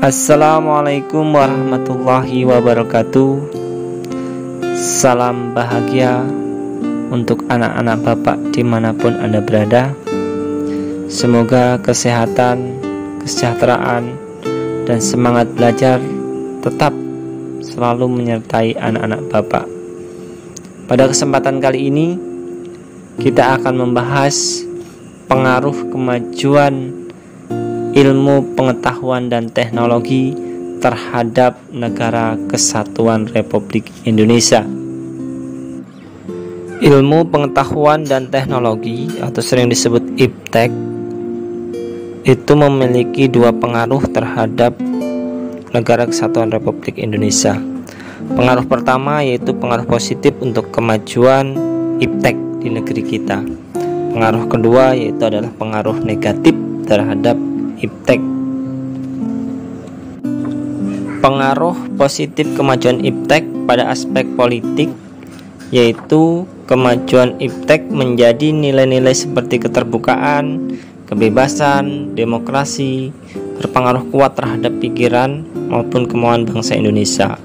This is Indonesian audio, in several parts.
Assalamualaikum warahmatullahi wabarakatuh. Salam bahagia untuk anak-anak Bapak dimanapun Anda berada. Semoga kesehatan, kesejahteraan, dan semangat belajar tetap selalu menyertai anak-anak Bapak. Pada kesempatan kali ini kita akan membahas pengaruh kemajuan ilmu pengetahuan dan teknologi terhadap Negara Kesatuan Republik Indonesia. Ilmu pengetahuan dan teknologi atau sering disebut IPTEK itu memiliki dua pengaruh terhadap Negara Kesatuan Republik Indonesia. Pengaruh pertama yaitu pengaruh positif untuk kemajuan IPTEK di negeri kita. Pengaruh kedua yaitu adalah pengaruh negatif terhadap IPTEK. Pengaruh positif kemajuan IPTEK pada aspek politik yaitu kemajuan IPTEK menjadi nilai-nilai seperti keterbukaan, kebebasan, demokrasi berpengaruh kuat terhadap pikiran maupun kemauan bangsa Indonesia.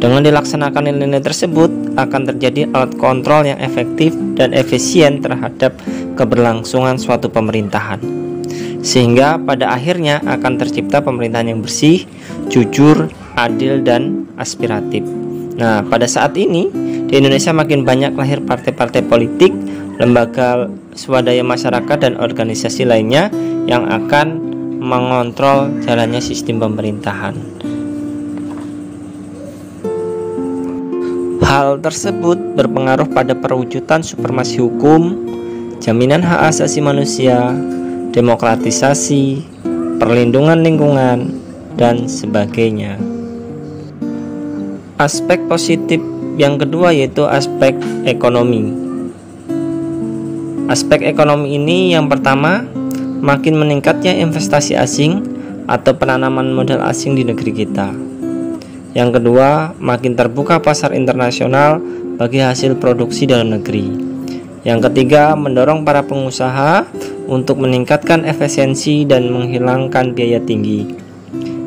Dengan dilaksanakan nilai-nilai tersebut akan terjadi alat kontrol yang efektif dan efisien terhadap keberlangsungan suatu pemerintahan, sehingga pada akhirnya akan tercipta pemerintahan yang bersih, jujur, adil, dan aspiratif. Nah, pada saat ini di Indonesia makin banyak lahir partai-partai politik, lembaga swadaya masyarakat, dan organisasi lainnya yang akan mengontrol jalannya sistem pemerintahan. Hal tersebut berpengaruh pada perwujudan supremasi hukum, jaminan hak asasi manusia, demokratisasi, perlindungan lingkungan, dan sebagainya. Aspek positif yang kedua yaitu aspek ekonomi. Aspek ekonomi ini yang pertama, makin meningkatnya investasi asing atau penanaman modal asing di negeri kita. Yang kedua, makin terbuka pasar internasional bagi hasil produksi dalam negeri. Yang ketiga, mendorong para pengusaha untuk meningkatkan efisiensi dan menghilangkan biaya tinggi.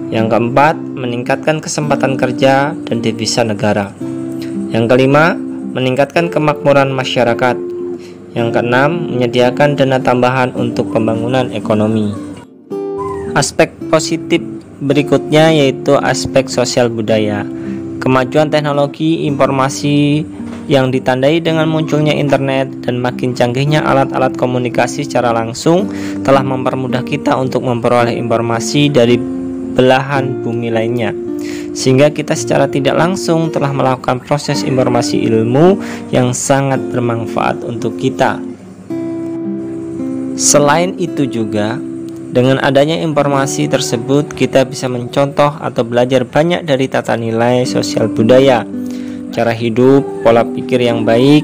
Yang keempat, meningkatkan kesempatan kerja dan devisa negara. Yang kelima, meningkatkan kemakmuran masyarakat. Yang keenam, menyediakan dana tambahan untuk pembangunan ekonomi. Aspek positif berikutnya yaitu aspek sosial budaya. Kemajuan teknologi informasi yang ditandai dengan munculnya internet dan makin canggihnya alat-alat komunikasi secara langsung telah mempermudah kita untuk memperoleh informasi dari belahan bumi lainnya, sehingga kita secara tidak langsung telah melakukan proses informasi ilmu yang sangat bermanfaat untuk kita. Selain itu juga, dengan adanya informasi tersebut kita bisa mencontoh atau belajar banyak dari tata nilai sosial budaya, cara hidup, pola pikir yang baik,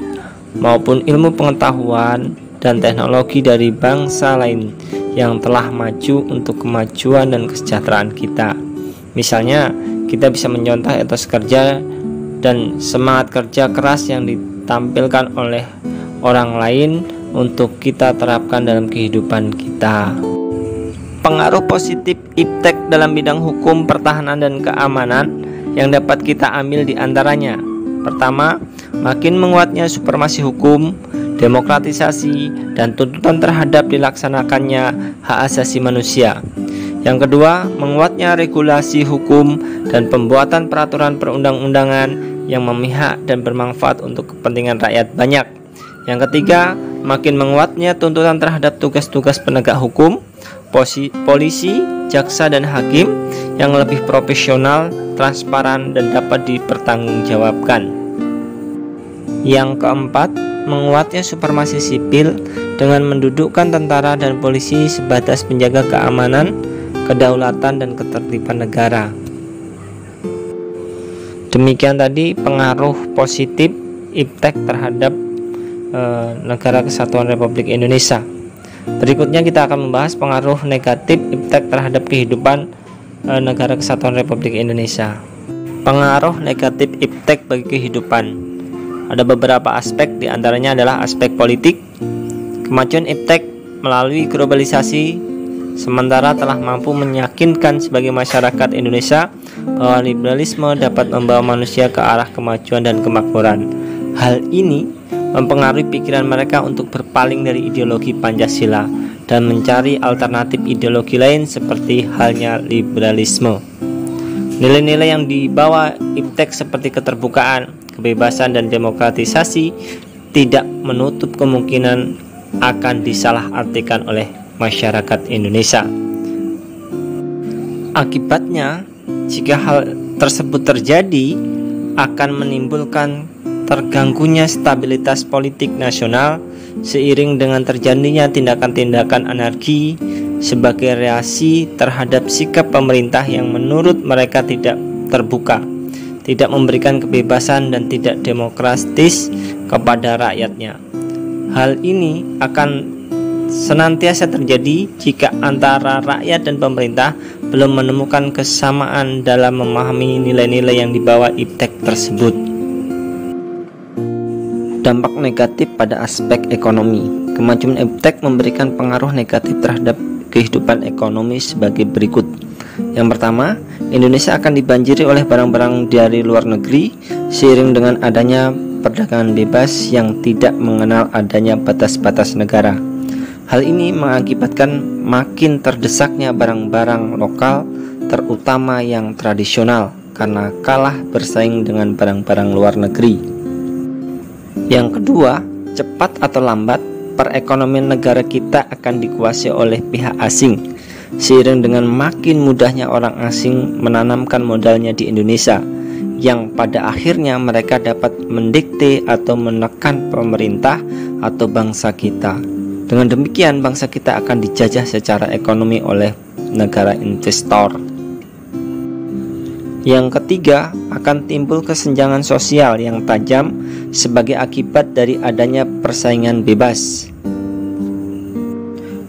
maupun ilmu pengetahuan dan teknologi dari bangsa lain yang telah maju untuk kemajuan dan kesejahteraan kita. Misalnya, kita bisa mencontoh etos kerja dan semangat kerja keras yang ditampilkan oleh orang lain untuk kita terapkan dalam kehidupan kita. Pengaruh positif IPTEK dalam bidang hukum, pertahanan, dan keamanan yang dapat kita ambil diantaranya: pertama, makin menguatnya supremasi hukum, demokratisasi, dan tuntutan terhadap dilaksanakannya hak asasi manusia. Yang kedua, menguatnya regulasi hukum dan pembuatan peraturan perundang-undangan yang memihak dan bermanfaat untuk kepentingan rakyat banyak. Yang ketiga, makin menguatnya tuntutan terhadap tugas-tugas penegak hukum, polisi, jaksa, dan hakim yang lebih profesional, transparan, dan dapat dipertanggungjawabkan. Yang keempat, menguatnya supremasi sipil dengan mendudukkan tentara dan polisi sebatas penjaga keamanan, kedaulatan, dan ketertiban negara. Demikian tadi pengaruh positif IPTEK terhadap Negara Kesatuan Republik Indonesia. Berikutnya kita akan membahas pengaruh negatif IPTEK terhadap kehidupan Negara Kesatuan Republik Indonesia. Pengaruh negatif IPTEK bagi kehidupan. Ada beberapa aspek, diantaranya adalah aspek politik. Kemajuan IPTEK melalui globalisasi sementara telah mampu meyakinkan sebagai masyarakat Indonesia bahwa liberalisme dapat membawa manusia ke arah kemajuan dan kemakmuran. Hal ini mempengaruhi pikiran mereka untuk berpaling dari ideologi Pancasila dan mencari alternatif ideologi lain seperti halnya liberalisme. Nilai-nilai yang dibawa IPTEK seperti keterbukaan, kebebasan, dan demokratisasi tidak menutup kemungkinan akan disalahartikan oleh masyarakat Indonesia. Akibatnya, jika hal tersebut terjadi, akan menimbulkan terganggunya stabilitas politik nasional seiring dengan terjadinya tindakan-tindakan anarki sebagai reaksi terhadap sikap pemerintah yang menurut mereka tidak terbuka, tidak memberikan kebebasan dan tidak demokratis kepada rakyatnya. Hal ini akan senantiasa terjadi jika antara rakyat dan pemerintah belum menemukan kesamaan dalam memahami nilai-nilai yang dibawa IPTEK tersebut. Dampak negatif pada aspek ekonomi. Kemajuan IPTEK memberikan pengaruh negatif terhadap kehidupan ekonomi sebagai berikut. Yang pertama, Indonesia akan dibanjiri oleh barang-barang dari luar negeri seiring dengan adanya perdagangan bebas yang tidak mengenal adanya batas-batas negara. Hal ini mengakibatkan makin terdesaknya barang-barang lokal, terutama yang tradisional, karena kalah bersaing dengan barang-barang luar negeri. Yang kedua, cepat atau lambat perekonomian negara kita akan dikuasai oleh pihak asing, seiring dengan makin mudahnya orang asing menanamkan modalnya di Indonesia, yang pada akhirnya mereka dapat mendikte atau menekan pemerintah atau bangsa kita. Dengan demikian, bangsa kita akan dijajah secara ekonomi oleh negara investor. Yang ketiga, akan timbul kesenjangan sosial yang tajam sebagai akibat dari adanya persaingan bebas.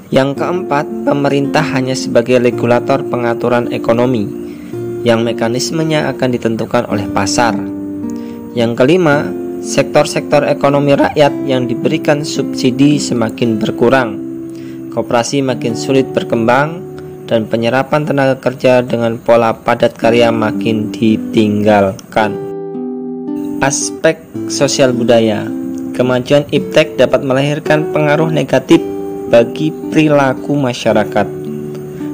Yang keempat, pemerintah hanya sebagai regulator pengaturan ekonomi, yang mekanismenya akan ditentukan oleh pasar. Yang kelima, sektor-sektor ekonomi rakyat yang diberikan subsidi semakin berkurang, koperasi makin sulit berkembang, dan penyerapan tenaga kerja dengan pola padat karya makin ditinggalkan. Aspek sosial budaya. Kemajuan IPTEK dapat melahirkan pengaruh negatif bagi perilaku masyarakat.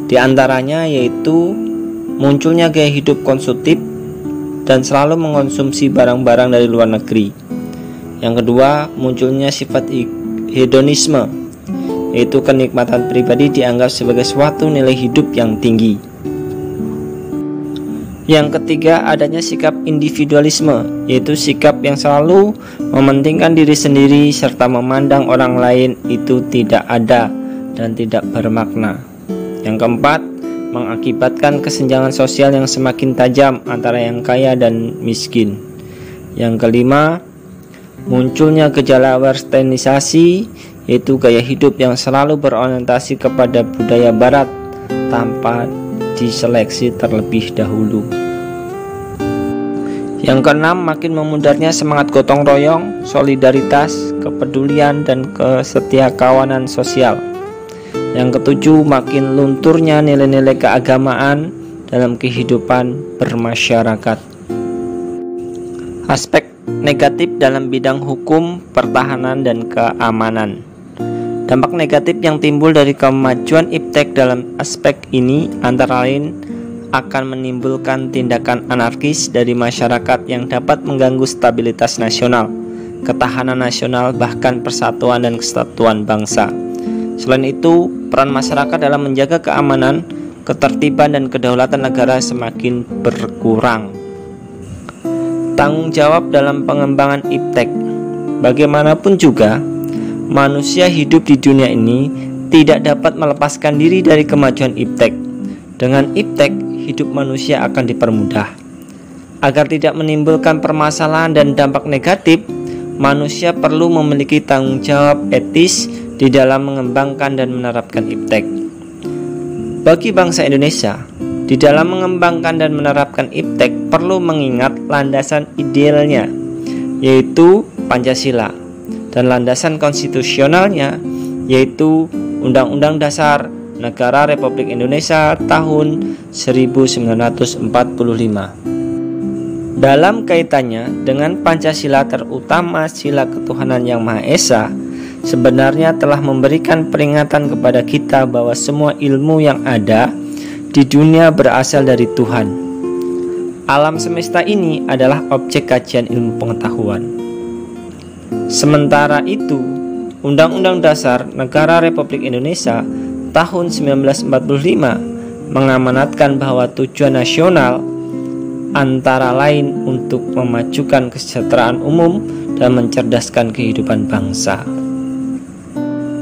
Di antaranya yaitu munculnya gaya hidup konsumtif dan selalu mengonsumsi barang-barang dari luar negeri. Yang kedua, munculnya sifat hedonisme, yaitu kenikmatan pribadi dianggap sebagai suatu nilai hidup yang tinggi. Yang ketiga, adanya sikap individualisme, yaitu sikap yang selalu mementingkan diri sendiri serta memandang orang lain itu tidak ada dan tidak bermakna. Yang keempat, mengakibatkan kesenjangan sosial yang semakin tajam antara yang kaya dan miskin. Yang kelima, munculnya gejala westernisasi, yaitu gaya hidup yang selalu berorientasi kepada budaya barat tanpa diseleksi terlebih dahulu. Yang keenam, makin memudarnya semangat gotong royong, solidaritas, kepedulian, dan kesetiakawanan sosial. Yang ketujuh, makin lunturnya nilai-nilai keagamaan dalam kehidupan bermasyarakat. Aspek negatif dalam bidang hukum, pertahanan, dan keamanan. Dampak negatif yang timbul dari kemajuan IPTEK dalam aspek ini antara lain akan menimbulkan tindakan anarkis dari masyarakat yang dapat mengganggu stabilitas nasional, ketahanan nasional, bahkan persatuan dan kesatuan bangsa. Selain itu, peran masyarakat dalam menjaga keamanan, ketertiban, dan kedaulatan negara semakin berkurang. Tanggung jawab dalam pengembangan IPTEK. Bagaimanapun juga, manusia hidup di dunia ini tidak dapat melepaskan diri dari kemajuan IPTEK. Dengan IPTEK, hidup manusia akan dipermudah. Agar tidak menimbulkan permasalahan dan dampak negatif, manusia perlu memiliki tanggung jawab etis di dalam mengembangkan dan menerapkan IPTEK. Bagi bangsa Indonesia, di dalam mengembangkan dan menerapkan IPTEK perlu mengingat landasan idealnya, yaitu Pancasila, dan landasan konstitusionalnya, yaitu Undang-Undang Dasar Negara Republik Indonesia tahun 1945. Dalam kaitannya dengan Pancasila, terutama sila ketuhanan yang Maha Esa, sebenarnya telah memberikan peringatan kepada kita bahwa semua ilmu yang ada di dunia berasal dari Tuhan. Alam semesta ini adalah objek kajian ilmu pengetahuan. Sementara itu, Undang-Undang Dasar Negara Republik Indonesia tahun 1945 mengamanatkan bahwa tujuan nasional antara lain untuk memajukan kesejahteraan umum dan mencerdaskan kehidupan bangsa.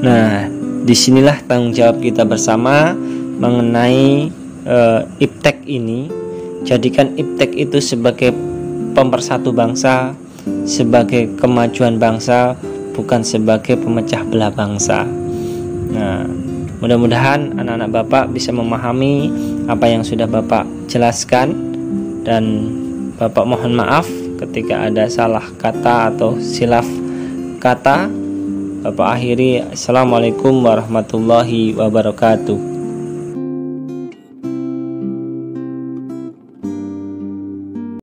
Nah, disinilah tanggung jawab kita bersama mengenai IPTEK ini. Jadikan IPTEK itu sebagai pemersatu bangsa, sebagai kemajuan bangsa, bukan sebagai pemecah belah bangsa. Nah, mudah-mudahan anak-anak Bapak bisa memahami apa yang sudah Bapak jelaskan, dan Bapak mohon maaf ketika ada salah kata atau silaf kata. Bapak akhiri, Assalamualaikum warahmatullahi wabarakatuh.